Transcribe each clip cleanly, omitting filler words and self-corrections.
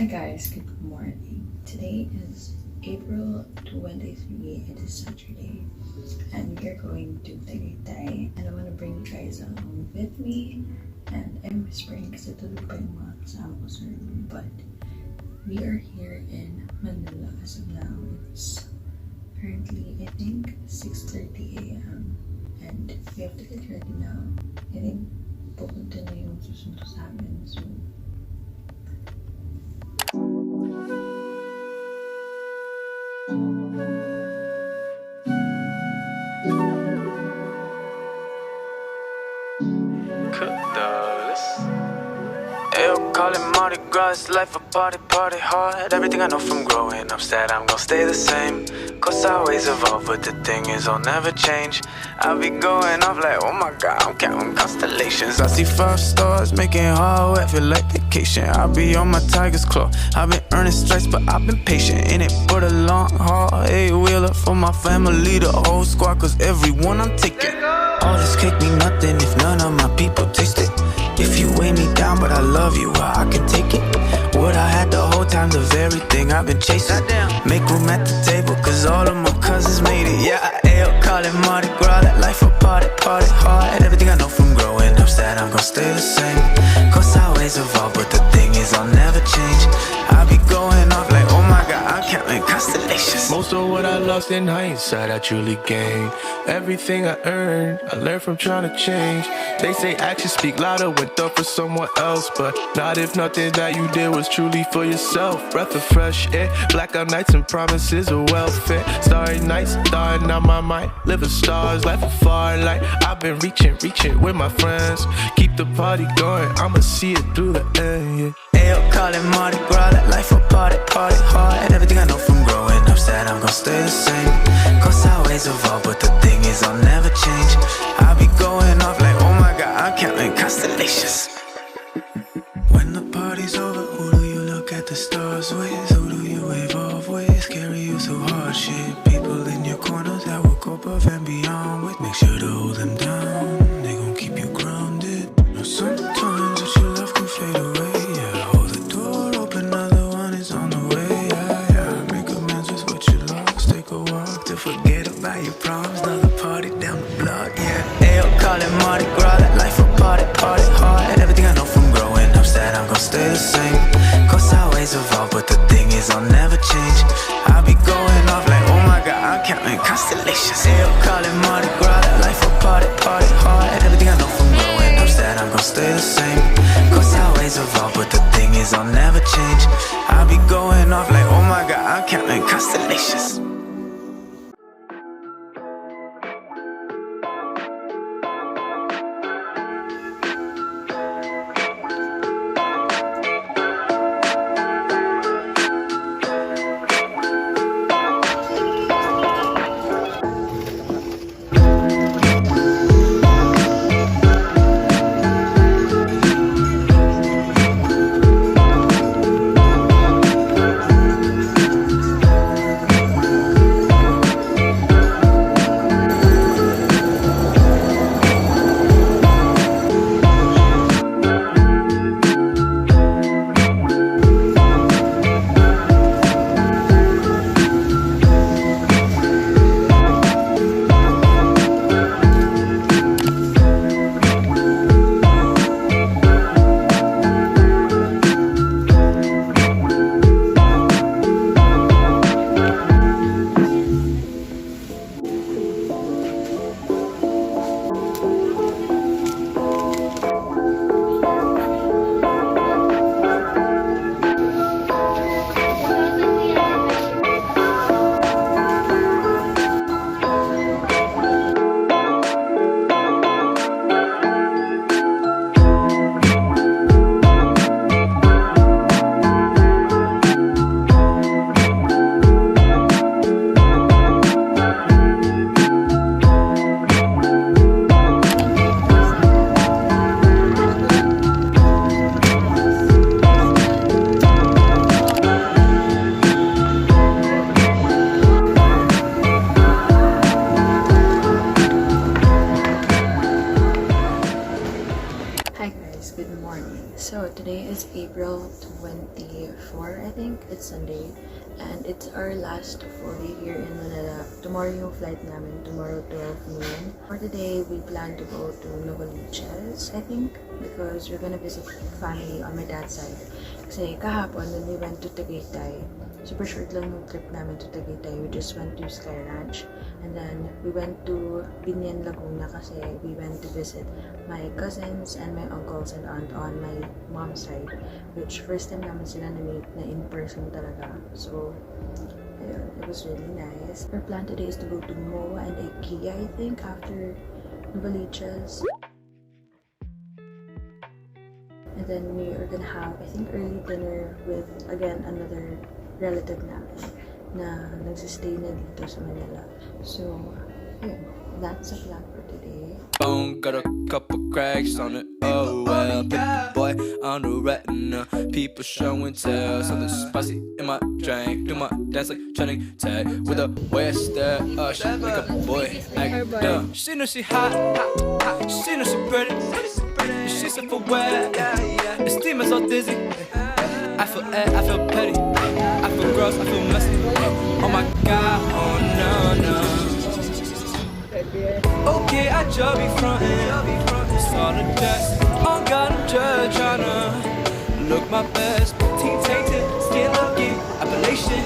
Hi guys, good morning. Today is April 23. It is Saturday and we are going to Tagaytay and I want to bring you guys along with me. And I'm whispering kasi tulog pa yung mga kasama ko sa room, but we are here in Manila as of now. It's currently I think 6:30 a.m. and we have to get ready now. I think pupunta na yung susunod sa amin, so call it Mardi Gras, life a party, party hard. Everything I know from growing up said I'm gonna stay the same. Cause I always evolve, but the thing is I'll never change. I'll be going off like, oh my god, I'm counting constellations. I see 5 stars, making hard work feel like vacation. I'll be on my tiger's claw. I've been earning stripes, but I've been patient in it for the long haul. 8-wheeler for my family, the whole squad, cause everyone I'm taking. All this cake mean nothing if none of my people taste it. If you weigh me down, but I love you, well, I can take it. What I had the whole time, the very thing I've been chasing. Make room at the table, cause all of my cousins made it. Yeah, Ayo, call it Mardi Gras, that life a party, party hard. Everything I know from growing up said I'm gonna stay the same. Cause I always evolve, but the thing is I'll never change. I'll be going off like, oh my god, I'm counting constellations. Most of what I lost in hindsight, I truly gained. Everything I earned, I learned from trying to change. They say actions speak louder when done for someone else, but not if nothing that you did was truly for yourself. Breath of fresh air, blackout nights and promises of welfare. Starry nights, starting out my mind. Living stars, life a far light. I've been reaching with my friends. Keep the party going, I'ma see it through the end, yeah. Ayo, call it Mardi Gras, that life a party, party hard. Everything I know from growing up said I'm gonna stay the same. Cause I always evolve, but the thing is I'll never change. I'll be going off like, oh my god, I'm counting constellations. When the party's over, who do you look at the stars with? Who do you evolve with? Carry you through hardship. People in your corners that will go above and beyond with. Make sure to hold them down, they gon' keep you grounded. Now sometimes what you love can fade away, yeah. Hold the door open, another one is on the way, yeah, yeah. Make amends with what you lost, take a walk to forget about your problems. Another party down the block, yeah. Ayo, call it Mardi Gras, that life a party, party hard. Everything I know from growing up said I'm gonna stay the same. Cause I always evolve, but the thing is I'll never change. I'll be going off like, oh my god, I'm counting constellations. Ayo, call it Mardi Gras, that life a party, party hard. Everything I know from growing up said I'm gonna stay the same. Cause I always evolve, but the thing is I'll never change. I'll be going off like, oh my god, I'm counting constellations. guys, good morning. So today is April 24, I think. It's Sunday. And it's our last full day here in Manila. Tomorrow yung flight namin, tomorrow 12 noon. For today, we plan to go to Novaliches, I think, because we're gonna visit family on my dad's side. Kasi kahapon, when we went to Tagaytay, super short lang yung trip namin to Tagaytay. We just went to SkyRanch. And then, we went to Binyan, Laguna kasi we went to visit my cousins and my uncles and aunt on my mom's side. Which, first time namin sila na-meet na in person talaga. So, ayun, it was really nice. Our plan today is to go to MOA and Ikea, I think, after Novaliches. And then we are gonna have, I think, early dinner with, again, another relative namin na nagsistay na dito sa Manila. So, yeah, that's the plan for today. Phone got a couple cracks on it. Oh well, put the boy on the retina. People show and tell. Something spicy in my drink. Do my dance like Channing Tag with a west there. She make a boy act dumb. She know she hot, she know she pretty. She's self-aware. Esteem is so dizzy. I feel I feel petty. I feel gross, I feel messy. Oh my god, oh no, no. Okay, I just be frontin'. It's all the dust. Oh God, I'm just tryna look my best. Team tainted, skin looking, appellation,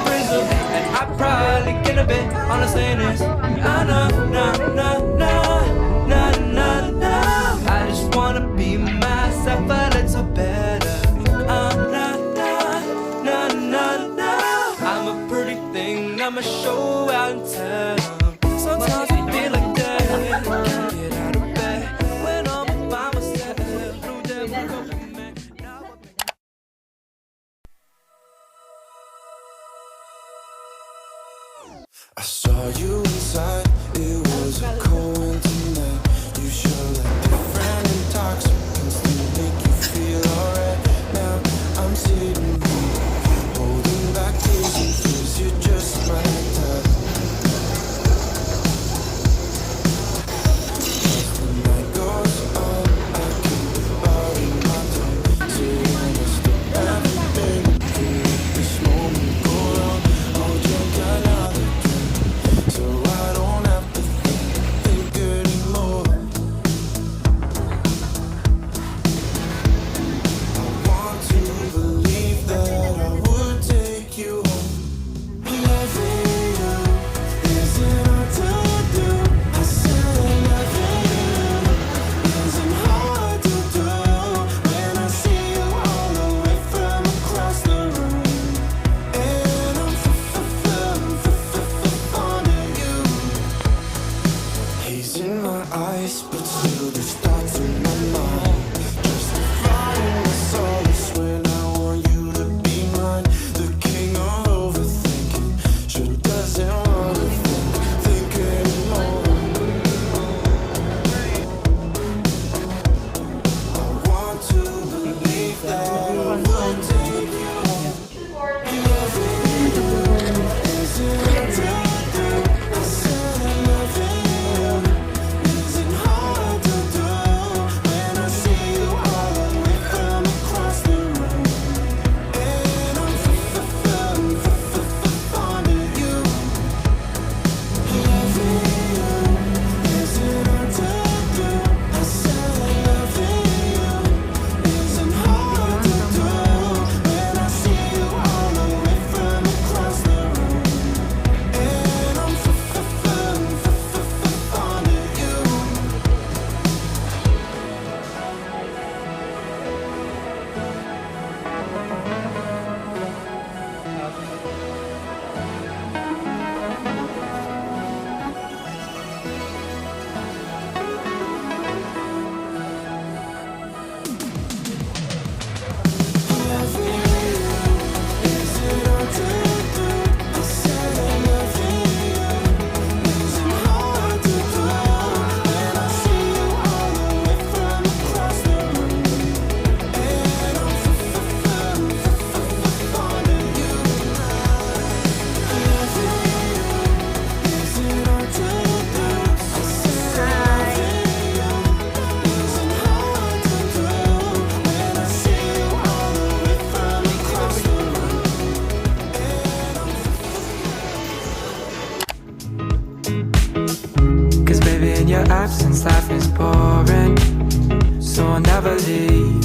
bristle. And I probably get a bit on the saying this. Nah, nah, nah, nah, nah, nah, nah, nah. I just wanna be myself a little better. Nah, nah, nah, nah, nah. I'm a pretty thing, I'ma show out and tell. Sometimes I feel like that. Can't get out of bed when I'm by myself. Through them compliment. I saw you inside, it was a cold tonight. You show like different intoxicants to make you feel alright. Now I'm sitting here, holding back tears and fears. You're just my type. As the night goes on, I keep biding my time. Saying I stop everything to make this moment go wrong. I'll drink another drink, so I don't reality.